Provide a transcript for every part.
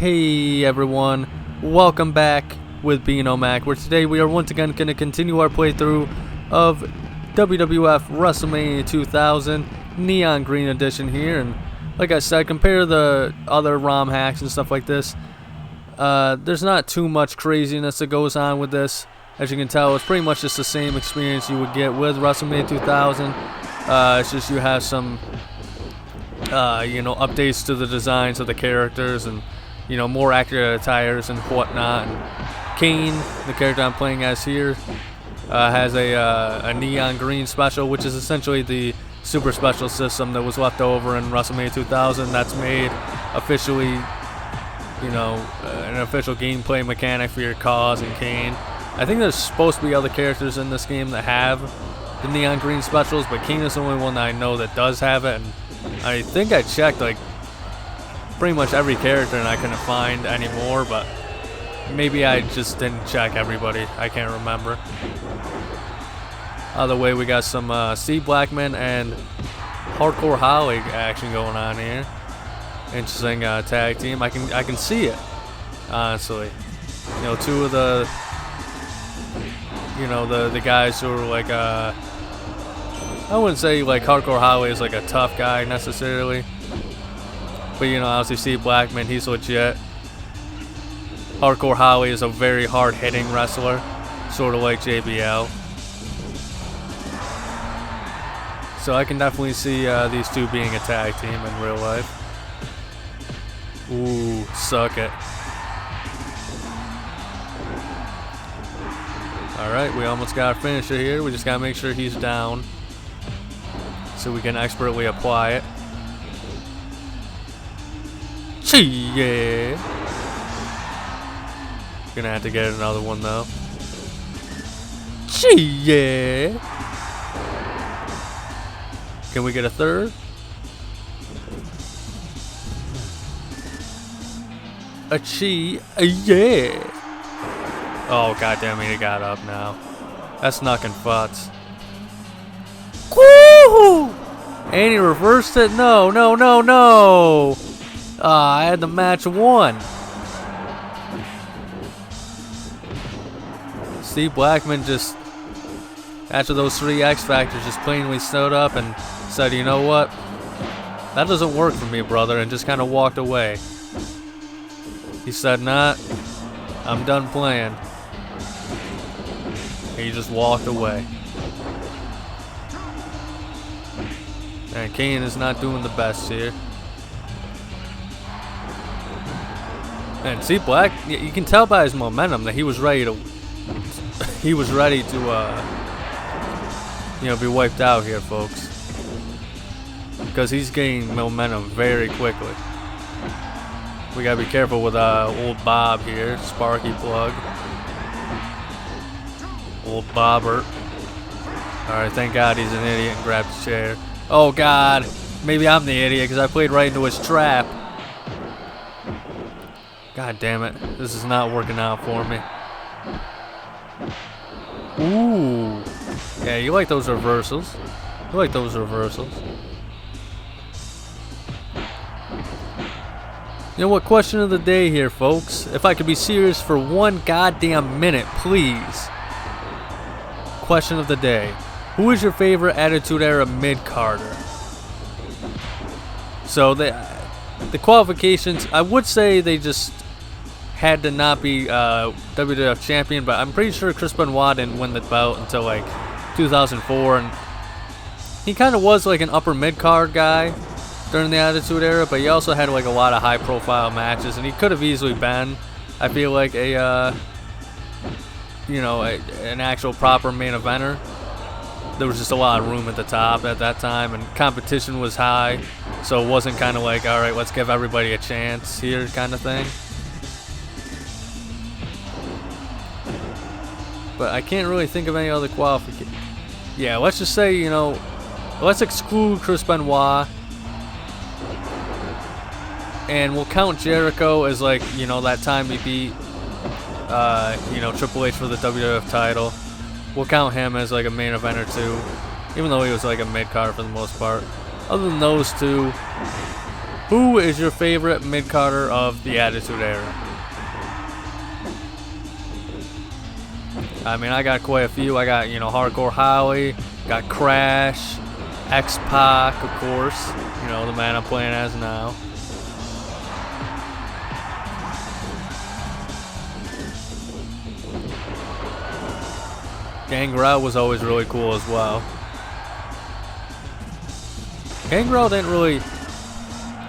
Hey everyone, welcome back with Romhack, where today we are once again going to continue our playthrough of WWF WrestleMania 2000 Neon Green Edition here. And like I said, compare the other ROM hacks and stuff like this. There's not too much craziness that goes on with this. As you can tell, it's pretty much just the same experience you would get with WrestleMania 2000. It's just you have some updates to the designs of the characters and more accurate attires and whatnot. And Kane, the character I'm playing as here, has a neon green special, which is essentially the super special system that was left over in WrestleMania 2000. That's made officially, an official gameplay mechanic for your cause and Kane. I think there's supposed to be other characters in this game that have the neon green specials, but Kane is the only one that I know that does have it. And I think I checked pretty much every character and I couldn't find any more, but maybe I just didn't check everybody. I can't remember. Either way, we got some Steve Blackman and Hardcore Holly action going on here. Interesting tag team. I can see it, honestly. Two of the the guys who are like I wouldn't say like Hardcore Holly is like a tough guy necessarily. But obviously Steve Blackman, he's legit. Hardcore Holly is a very hard-hitting wrestler, sort of like JBL. So I can definitely see these two being a tag team in real life. Ooh, suck it. Alright, we almost got our finisher here. We just gotta make sure he's down so we can expertly apply it. Yeah. Gonna have to get another one though. Yeah. Can we get a third? Yeah. Oh goddamn it! He got up now. That's knocking butts. Woo! And he reversed it. No. I had the match won. Steve Blackman just, after those 3 X Factors, just plainly stood up and said, you know what? That doesn't work for me, brother, and just kind of walked away. He said, nah, I'm done playing. And he just walked away. And Kane is not doing the best here. And see, Black, you can tell by his momentum that he was ready to, be wiped out here, folks. Because he's gaining momentum very quickly. We gotta be careful with old Bob here, Sparky Plug. Old Bobbert. Alright, thank God he's an idiot and grabbed his chair. Oh God, maybe I'm the idiot because I played right into his trap. God damn it, this is not working out for me. Ooh. Yeah, you like those reversals. You know what, question of the day here, folks. If I could be serious for one goddamn minute, please. Question of the day. Who is your favorite Attitude Era mid-carder? So the qualifications, I would say they just had to not be WWF champion, but I'm pretty sure Chris Benoit didn't win the belt until like 2004, and he kind of was like an upper mid-card guy during the Attitude Era, but he also had like a lot of high-profile matches, and he could have easily been, I feel like, an actual proper main eventer. There was just a lot of room at the top at that time, and competition was high, so it wasn't kind of like, all right, let's give everybody a chance here kind of thing. But I can't really think of any other qualification. Yeah, let's just say, let's exclude Chris Benoit, and we'll count Jericho as like, that time he beat, Triple H for the WWF title. We'll count him as like a main eventer too, even though he was like a mid-card for the most part. Other than those two, Who is your favorite mid-carder of the Attitude Era? I mean, I got quite a few. I got, Hardcore Holly, got Crash, X Pac, of course, the man I'm playing as now. Gangrel was always really cool as well. Gangrel didn't really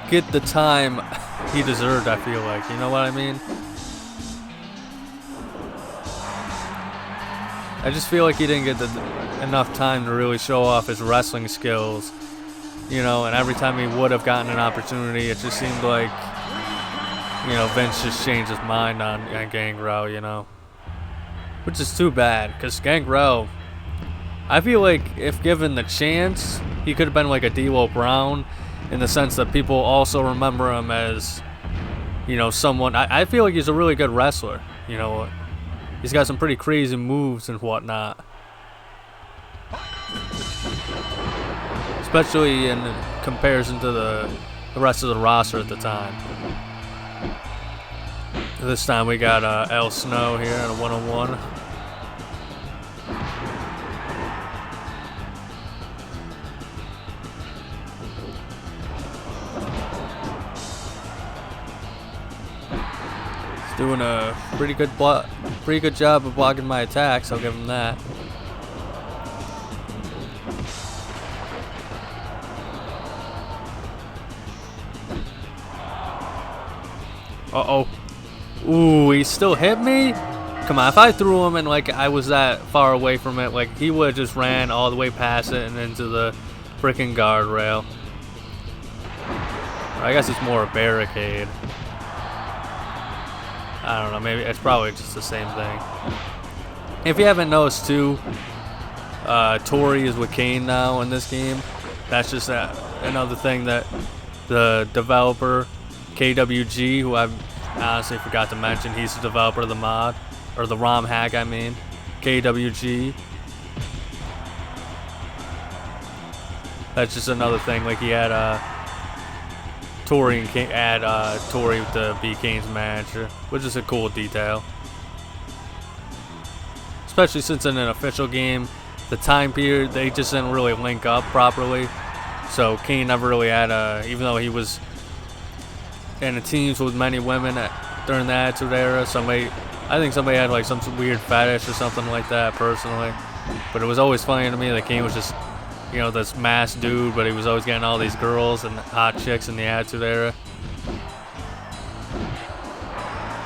get the time he deserved, I feel like. You know what I mean? I just feel like he didn't get enough time to really show off his wrestling skills. And every time he would have gotten an opportunity, it just seemed like, Vince just changed his mind on Gangrel, Which is too bad, because Gangrel, I feel like if given the chance, he could have been like a D'Lo Brown, in the sense that people also remember him as, someone. I feel like he's a really good wrestler. He's got some pretty crazy moves and whatnot, especially in comparison to the rest of the roster at the time. This time we got El Snow here in a one-on-one. He's doing a pretty good job of blocking my attacks. I'll give him that. Uh-oh. Ooh, he still hit me? Come on, if I threw him and I was that far away from it, he would have just ran all the way past it and into the freaking guardrail. I guess it's more a barricade. I don't know, maybe it's probably just the same thing. If you haven't noticed too, Tori is with Kane now in this game. That's just another thing that the developer, KWG, who I've honestly forgot to mention, he's the developer of the mod, or the ROM hack, I mean, KWG. That's just another thing, he had Tori and Kane, Tori to be Kane's manager, which is a cool detail. Especially since in an official game, the time period, they just didn't really link up properly. So Kane never really had even though he was in the teams with many women during the Attitude Era, I think somebody had some weird fetish or something like that personally. But it was always funny to me that Kane was just, this masked dude, but he was always getting all these girls and hot chicks in the Attitude Era.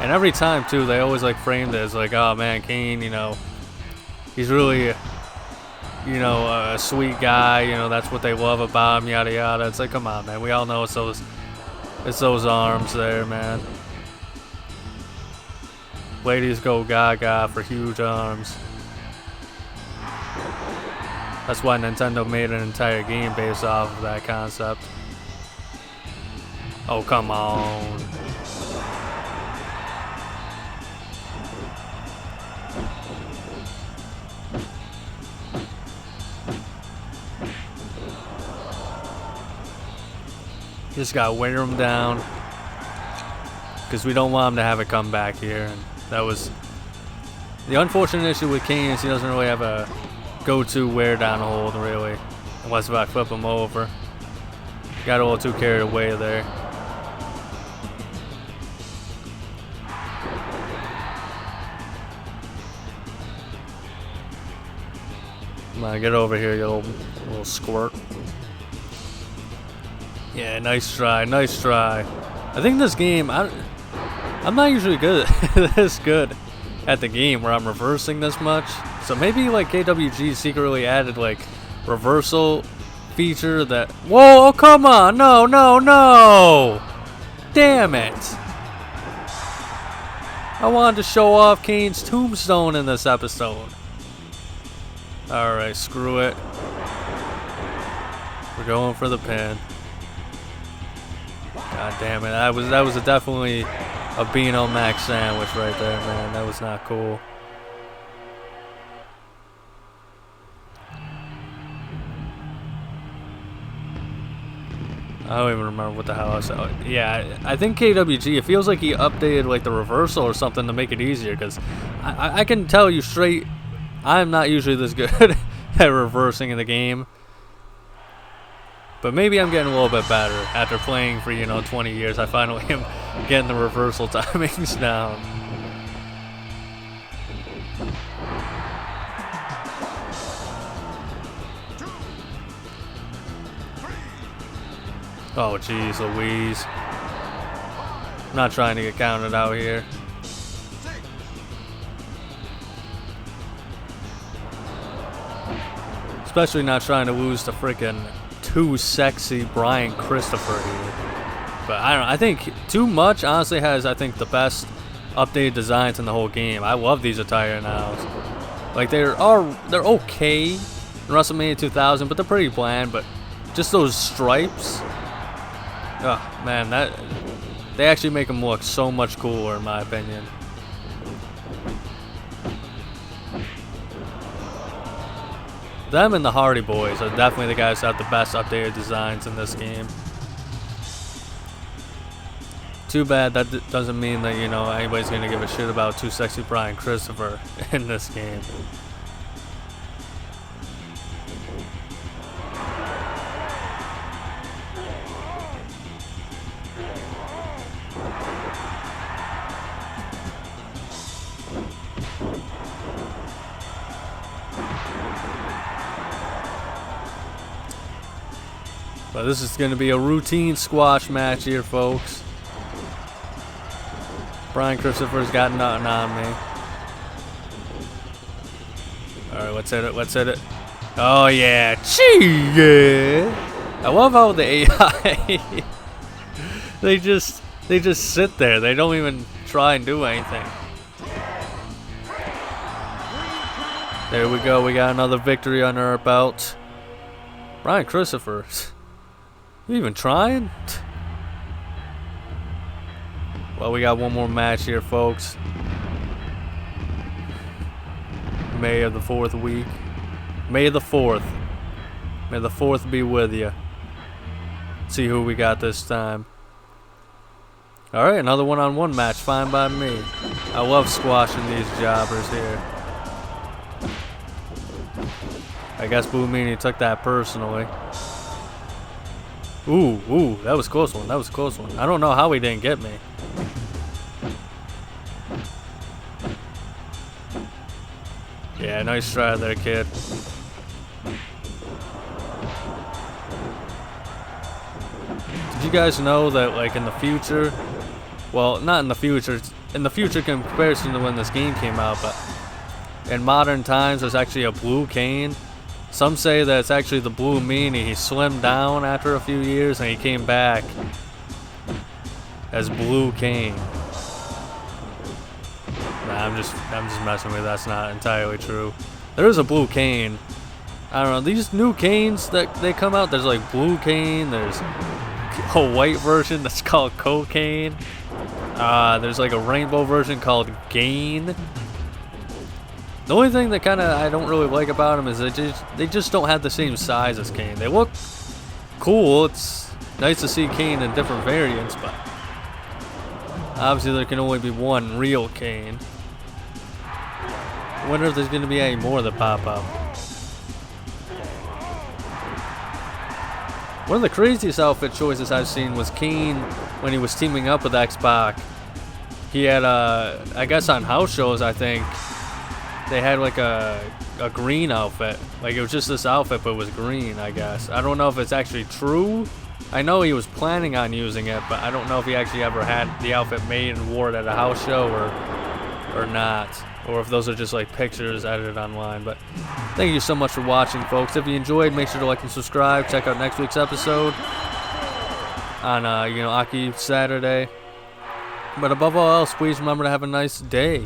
And every time too, they always framed it as oh man, Kane, he's really, a sweet guy, that's what they love about him, yada yada. It's come on, man, we all know it's those arms there, man. Ladies go gaga for huge arms. That's why Nintendo made an entire game based off of that concept. Oh, come on. Just gotta wear him down, because we don't want him to have a comeback here. And that was the unfortunate issue with Kane, is he doesn't really have a go-to wear down hold, really, unless if I flip him over. Got a little too carried away there. Come on, get over here, you little squirt. Yeah, nice try, nice try. I think this game, I'm not usually this good at the game where I'm reversing this much. So maybe KWG secretly added reversal feature that. Whoa, oh, come on, no, no, no! Damn it! I wanted to show off Kane's tombstone in this episode. Alright, screw it. We're going for the pin. God damn it, that was definitely a Beano Mac sandwich right there, man. That was not cool. I don't even remember what the hell I said. Yeah, I think KWG, it feels like he updated like the reversal or something to make it easier, because I can tell you straight, I'm not usually this good at reversing in the game. But maybe I'm getting a little bit better after playing for, 20 years. I finally am getting the reversal timings down. Oh, jeez Louise. I'm not trying to get counted out here. Especially not trying to lose to freaking too sexy Brian Christopher here. But I don't know. I think Too Much honestly has, I think, the best updated designs in the whole game. I love these attire nows. Like, they're okay in WrestleMania 2000, but they're pretty bland. But just those stripes, oh man, they actually make them look so much cooler in my opinion. Them and the Hardy Boys are definitely the guys that have the best updated designs in this game. Too bad that doesn't mean that, anybody's going to give a shit about Too Sexy Brian Christopher in this game. But this is going to be a routine squash match here, folks. Brian Christopher's got nothing on me. Alright, let's hit it, let's hit it. Oh yeah, gee, yeah. I love how the AI, they just sit there. They don't even try and do anything. There we go, we got another victory under our belt. Brian Christopher. You even trying? Well, we got one more match here, folks. May of the 4th week. May the 4th. May the 4th be with you. See who we got this time. Alright, another one-on-one match. Fine by me. I love squashing these jobbers here. I guess Blue Meanie took that personally. Ooh, that was a close one. That was a close one. I don't know how he didn't get me. Yeah, nice try there, kid. Did you guys know that, like, in the future, well, not in the future in comparison to when this game came out, but in modern times, there's actually a Blue Kane. Some say that it's actually the Blue Meanie. He slimmed down after a few years and he came back as Blue Kane. Nah, I'm just messing with you. That's not entirely true. There is a Blue Kane. I don't know. These new Kanes that they come out, there's like Blue Kane. There's a white version that's called Cocaine. There's like a rainbow version called Gain. The only thing that I don't really like about them is they just don't have the same size as Kane. They look cool. It's nice to see Kane in different variants, but obviously there can only be one real Kane. I wonder if there's going to be any more that pop up. One of the craziest outfit choices I've seen was Kane when he was teaming up with X Pac. He had, I guess on house shows, I think, they had like a green outfit. Like it was just this outfit, but it was green, I guess. I don't know if it's actually true. I know he was planning on using it, but I don't know if he actually ever had the outfit made and wore it at a house show or not. Or if those are just like pictures edited online. But thank you so much for watching, folks. If you enjoyed, make sure to like and subscribe. Check out next week's episode on Aki Saturday. But above all else, please remember to have a nice day.